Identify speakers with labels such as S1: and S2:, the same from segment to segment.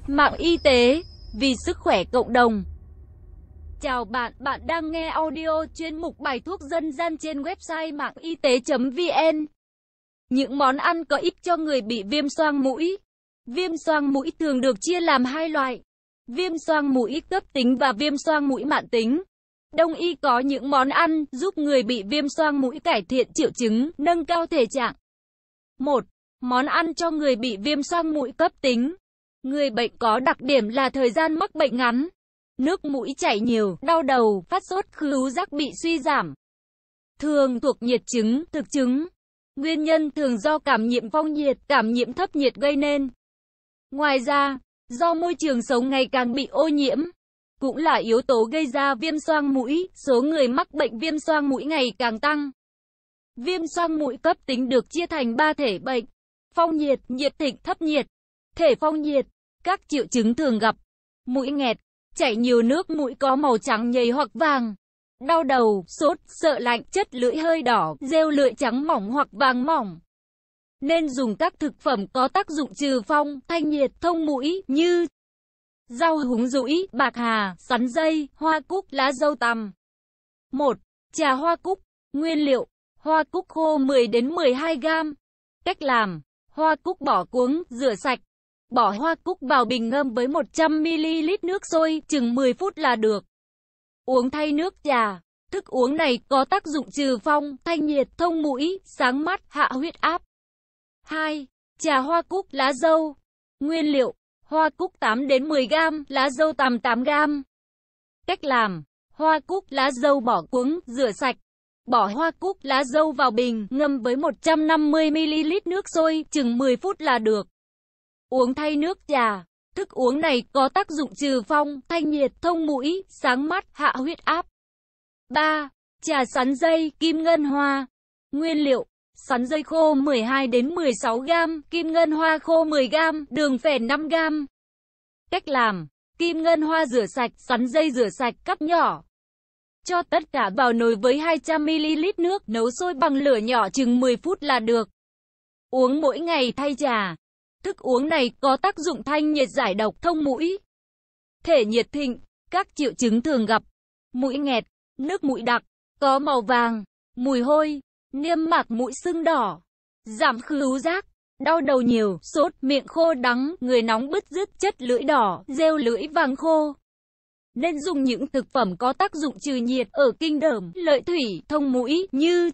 S1: Mạng y tế, vì sức khỏe cộng đồng. Chào bạn, bạn đang nghe audio chuyên mục bài thuốc dân gian trên website mạng y tế.vn. Những món ăn có ích cho người bị viêm xoang mũi. Viêm xoang mũi thường được chia làm hai loại: viêm xoang mũi cấp tính và viêm xoang mũi mãn tính. Đông y có những món ăn giúp người bị viêm xoang mũi cải thiện triệu chứng, nâng cao thể trạng. 1. Món ăn cho người bị viêm xoang mũi cấp tính. Người bệnh có đặc điểm là thời gian mắc bệnh ngắn, nước mũi chảy nhiều, đau đầu, phát sốt, khứu giác bị suy giảm. Thường thuộc nhiệt chứng, thực chứng. Nguyên nhân thường do cảm nhiễm phong nhiệt, cảm nhiễm thấp nhiệt gây nên. Ngoài ra, do môi trường sống ngày càng bị ô nhiễm, cũng là yếu tố gây ra viêm xoang mũi, số người mắc bệnh viêm xoang mũi ngày càng tăng. Viêm xoang mũi cấp tính được chia thành 3 thể bệnh: phong nhiệt, nhiệt thịnh, thấp nhiệt. Thể phong nhiệt, các triệu chứng thường gặp: mũi nghẹt, chảy nhiều nước mũi có màu trắng nhầy hoặc vàng, đau đầu, sốt, sợ lạnh, chất lưỡi hơi đỏ, rêu lưỡi trắng mỏng hoặc vàng mỏng. Nên dùng các thực phẩm có tác dụng trừ phong, thanh nhiệt, thông mũi như rau húng dũi, bạc hà, sắn dây, hoa cúc, lá dâu tằm. 1. Trà hoa cúc. Nguyên liệu: hoa cúc khô 10 đến 12 g. Cách làm: hoa cúc bỏ cuống, rửa sạch. Bỏ hoa cúc vào bình ngâm với 100 ml nước sôi, chừng 10 phút là được. Uống thay nước trà. Thức uống này có tác dụng trừ phong, thanh nhiệt, thông mũi, sáng mắt, hạ huyết áp. 2. Trà hoa cúc, lá dâu. Nguyên liệu: hoa cúc 8 đến 10 g, lá dâu tằm 8 g. Cách làm: hoa cúc, lá dâu bỏ cuống, rửa sạch. Bỏ hoa cúc, lá dâu vào bình, ngâm với 150 ml nước sôi, chừng 10 phút là được. Uống thay nước trà. Thức uống này có tác dụng trừ phong, thanh nhiệt, thông mũi, sáng mắt, hạ huyết áp. 3. Trà sắn dây, kim ngân hoa. Nguyên liệu: sắn dây khô 12 đến 16 g, kim ngân hoa khô 10 g, đường phèn 5 g. Cách làm: kim ngân hoa rửa sạch, sắn dây rửa sạch, cắt nhỏ. Cho tất cả vào nồi với 200 ml nước, nấu sôi bằng lửa nhỏ chừng 10 phút là được. Uống mỗi ngày thay trà. Thức uống này có tác dụng thanh nhiệt, giải độc, thông mũi. Thể nhiệt thịnh, các triệu chứng thường gặp: mũi nghẹt, nước mũi đặc, có màu vàng, mùi hôi, niêm mạc mũi sưng đỏ, giảm khứu giác, đau đầu nhiều, sốt, miệng khô đắng, người nóng bứt rứt, chất lưỡi đỏ, rêu lưỡi vàng khô. Nên dùng những thực phẩm có tác dụng trừ nhiệt, ở kinh đởm, lợi thủy, thông mũi như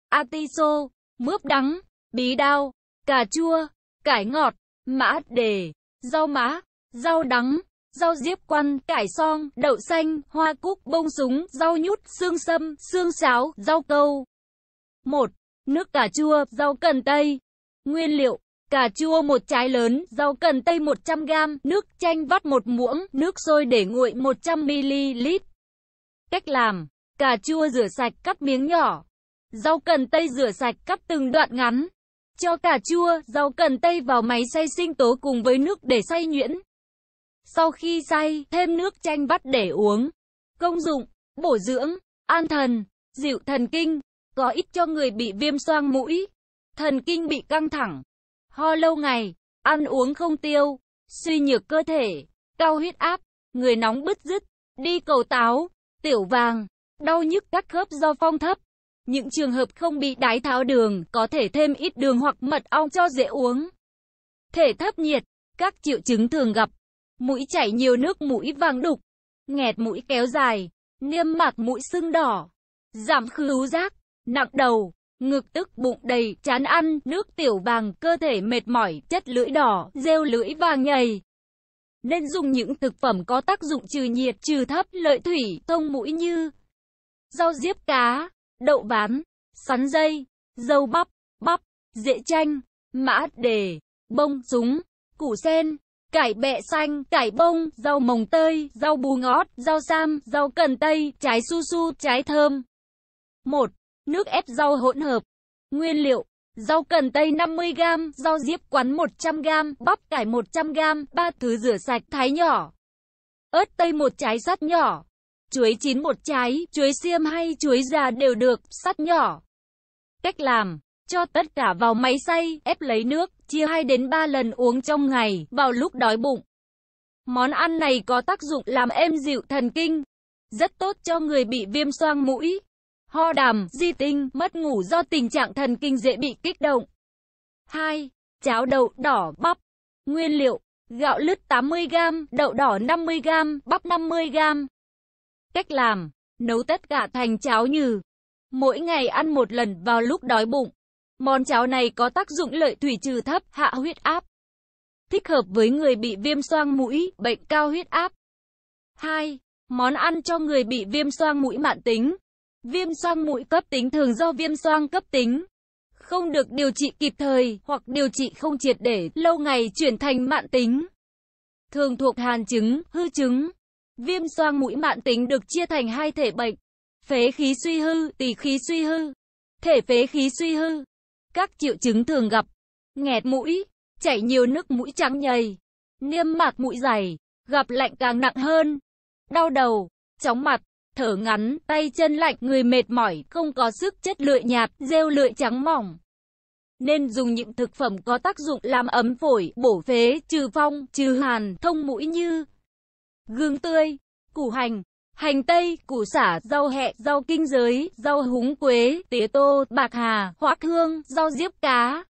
S1: atiso, mướp đắng, bí đao, cà chua, cải ngọt, mã đề, rau má, rau đắng, rau diếp quăn, cải xoong, đậu xanh, hoa cúc, bông súng, rau nhút, xương sâm, xương sáo, rau câu. 1. Nước cà chua, rau cần tây. Nguyên liệu: cà chua 1 trái lớn, rau cần tây 100 g, nước chanh vắt 1 muỗng, nước sôi để nguội 100 ml. Cách làm: cà chua rửa sạch, cắt miếng nhỏ. Rau cần tây rửa sạch, cắt từng đoạn ngắn. Cho cà chua, rau cần tây vào máy xay sinh tố cùng với nước để xay nhuyễn. Sau khi xay, thêm nước chanh vắt để uống. Công dụng: bổ dưỡng, an thần, dịu thần kinh, có ích cho người bị viêm xoang mũi, thần kinh bị căng thẳng, ho lâu ngày, ăn uống không tiêu, suy nhược cơ thể, cao huyết áp, người nóng bứt rứt, đi cầu táo, tiểu vàng, đau nhức các khớp do phong thấp. Những trường hợp không bị đái tháo đường, có thể thêm ít đường hoặc mật ong cho dễ uống. Thể thấp nhiệt, các triệu chứng thường gặp: mũi chảy nhiều nước mũi vàng đục, nghẹt mũi kéo dài, niêm mạc mũi sưng đỏ, giảm khứu giác, nặng đầu, ngực tức, bụng đầy, chán ăn, nước tiểu vàng, cơ thể mệt mỏi, chất lưỡi đỏ, rêu lưỡi vàng nhầy. Nên dùng những thực phẩm có tác dụng trừ nhiệt, trừ thấp, lợi thủy, thông mũi như rau diếp cá, đậu ván, sắn dây, dâu bắp, rễ chanh, mã đề, bông súng, củ sen, cải bẹ xanh, cải bông, rau mồng tơi, rau bù ngót, rau sam, rau cần tây, trái su su, trái thơm. 1. Nước ép rau hỗn hợp. Nguyên liệu: rau cần tây 50 g, rau diếp quắn 100 g, bắp cải 100 g, 3 thứ rửa sạch, thái nhỏ. Ớt tây 1 trái sắt nhỏ. Chuối chín 1 trái, chuối xiêm hay chuối già đều được, sắt nhỏ. Cách làm: cho tất cả vào máy xay, ép lấy nước, chia 2 đến 3 lần uống trong ngày, vào lúc đói bụng. Món ăn này có tác dụng làm êm dịu thần kinh, rất tốt cho người bị viêm xoang mũi, ho đàm, di tinh, mất ngủ do tình trạng thần kinh dễ bị kích động. 2. Cháo đậu đỏ bắp. Nguyên liệu: gạo lứt 80g, đậu đỏ 50g, bắp 50g. Cách làm: nấu tất cả thành cháo nhừ. Mỗi ngày ăn một lần vào lúc đói bụng. Món cháo này có tác dụng lợi thủy trừ thấp, hạ huyết áp. Thích hợp với người bị viêm xoang mũi, bệnh cao huyết áp. 2. Món ăn cho người bị viêm xoang mũi mãn tính. Viêm xoang mũi cấp tính thường do viêm xoang cấp tính không được điều trị kịp thời, hoặc điều trị không triệt để, lâu ngày chuyển thành mãn tính. Thường thuộc hàn chứng, hư chứng. Viêm xoang mũi mãn tính được chia thành hai thể bệnh: phế khí suy hư, tỳ khí suy hư. Thể phế khí suy hư. Các triệu chứng thường gặp: nghẹt mũi, chảy nhiều nước mũi trắng nhầy, niêm mạc mũi dày, gặp lạnh càng nặng hơn, đau đầu, chóng mặt, thở ngắn, tay chân lạnh, người mệt mỏi, không có sức, chất lưỡi nhạt, rêu lưỡi trắng mỏng. Nên dùng những thực phẩm có tác dụng làm ấm phổi, bổ phế, trừ phong, trừ hàn, thông mũi như gừng tươi, củ hành, hành tây, củ sả, rau hẹ, rau kinh giới, rau húng quế, tía tô, bạc hà, hoắc hương, rau diếp cá.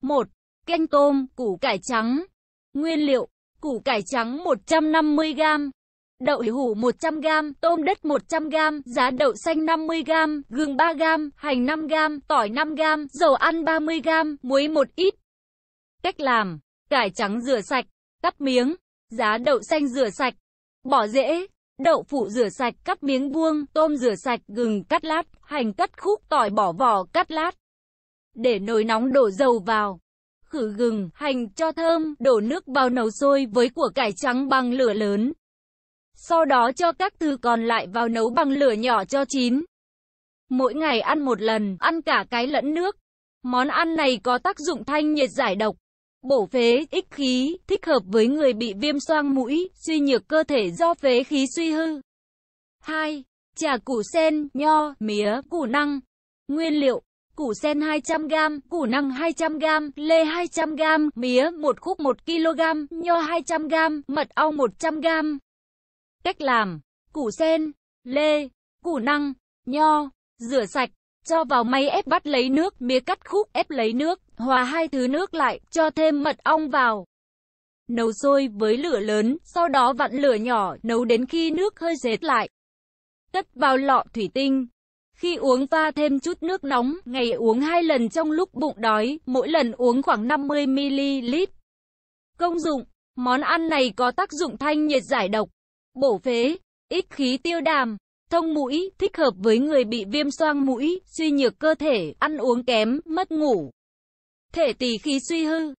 S1: 1. Canh tôm, củ cải trắng. Nguyên liệu: củ cải trắng 150g, đậu hũ 100g, tôm đất 100g, giá đậu xanh 50g, gừng 3g, hành 5g, tỏi 5g, dầu ăn 30g, muối 1 ít. Cách làm: cải trắng rửa sạch, cắt miếng, giá đậu xanh rửa sạch, bỏ rễ, đậu phụ rửa sạch, cắt miếng vuông, tôm rửa sạch, gừng cắt lát, hành cắt khúc, tỏi bỏ vỏ cắt lát. Để nồi nóng đổ dầu vào, khử gừng, hành cho thơm, đổ nước vào nấu sôi với của cải trắng bằng lửa lớn. Sau đó cho các thứ còn lại vào nấu bằng lửa nhỏ cho chín. Mỗi ngày ăn một lần, ăn cả cái lẫn nước. Món ăn này có tác dụng thanh nhiệt giải độc, bổ phế, ích khí, thích hợp với người bị viêm xoang mũi, suy nhược cơ thể do phế khí suy hư. 2. Trà củ sen, nho, mía, củ năng. Nguyên liệu: củ sen 200g, củ năng 200g, lê 200g, mía 1 khúc 1kg, nho 200g, mật ong 100g. Cách làm: củ sen, lê, củ năng, nho, rửa sạch, cho vào máy ép vắt lấy nước, mía cắt khúc, ép lấy nước, hòa hai thứ nước lại, cho thêm mật ong vào. Nấu sôi với lửa lớn, sau đó vặn lửa nhỏ, nấu đến khi nước hơi sệt lại. Cất vào lọ thủy tinh. Khi uống pha thêm chút nước nóng, ngày uống 2 lần trong lúc bụng đói, mỗi lần uống khoảng 50ml. Công dụng: món ăn này có tác dụng thanh nhiệt giải độc, bổ phế, ích khí tiêu đàm, thông mũi, thích hợp với người bị viêm xoang mũi, suy nhược cơ thể, ăn uống kém, mất ngủ. Thể tỳ khí suy hư.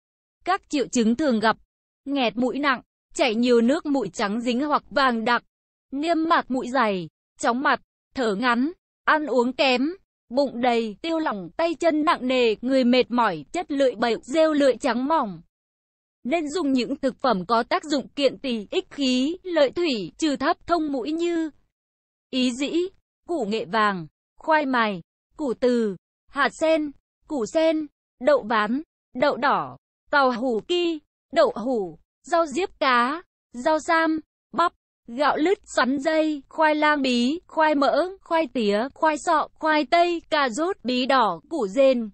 S1: Các triệu chứng thường gặp: nghẹt mũi nặng, chảy nhiều nước mũi trắng dính hoặc vàng đặc, niêm mạc mũi dày, chóng mặt, thở ngắn, ăn uống kém, bụng đầy, tiêu lỏng, tay chân nặng nề, người mệt mỏi, chất lưỡi bậy, rêu lưỡi trắng mỏng. Nên dùng những thực phẩm có tác dụng kiện tỳ, ích khí, lợi thủy, trừ thấp, thông mũi như ý dĩ, củ nghệ vàng, khoai mài, củ từ, hạt sen, củ sen, đậu ván, đậu đỏ, tàu hủ ki, đậu hủ, rau diếp cá, rau sam, bắp, gạo lứt, sắn dây, khoai lang bí, khoai mỡ, khoai tía, khoai sọ, khoai tây, cà rốt, bí đỏ, củ dền.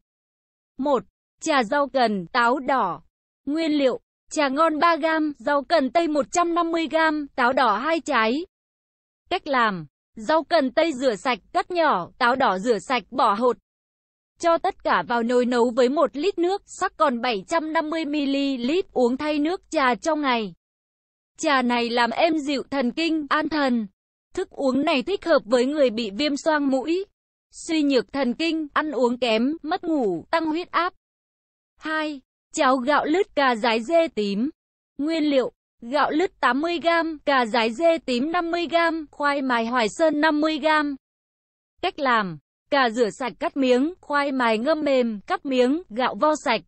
S1: 1. Trà rau cần, táo đỏ. Nguyên liệu: trà ngon 3g, rau cần tây 150g, táo đỏ 2 trái. Cách làm: rau cần tây rửa sạch, cắt nhỏ, táo đỏ rửa sạch, bỏ hột. Cho tất cả vào nồi nấu với 1 lít nước, sắc còn 750ml, uống thay nước trà trong ngày. Trà này làm êm dịu thần kinh, an thần. Thức uống này thích hợp với người bị viêm xoang mũi, suy nhược thần kinh, ăn uống kém, mất ngủ, tăng huyết áp. 2. Cháo gạo lứt cà rái dê tím. Nguyên liệu: gạo lứt 80g, cà rái dê tím 50g, khoai mài Hoài Sơn 50g. Cách làm: cà rửa sạch cắt miếng, khoai mài ngâm mềm, cắt miếng, gạo vo sạch.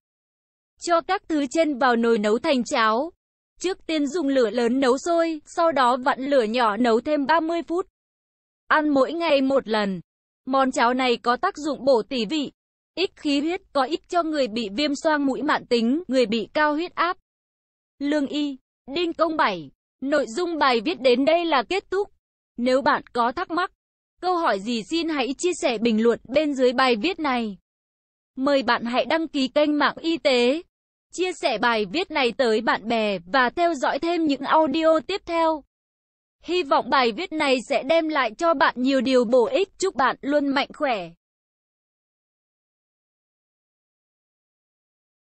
S1: Cho các thứ trên vào nồi nấu thành cháo. Trước tiên dùng lửa lớn nấu sôi, sau đó vặn lửa nhỏ nấu thêm 30 phút. Ăn mỗi ngày một lần. Món cháo này có tác dụng bổ tỳ vị, ích khí huyết, có ích cho người bị viêm xoang mũi mãn tính, người bị cao huyết áp. Lương y, Đinh Công 7. Nội dung bài viết đến đây là kết thúc. Nếu bạn có thắc mắc, câu hỏi gì xin hãy chia sẻ bình luận bên dưới bài viết này. Mời bạn hãy đăng ký kênh Mạng Y tế, chia sẻ bài viết này tới bạn bè và theo dõi thêm những audio tiếp theo. Hy vọng bài viết này sẽ đem lại cho bạn nhiều điều bổ ích. Chúc bạn luôn mạnh khỏe.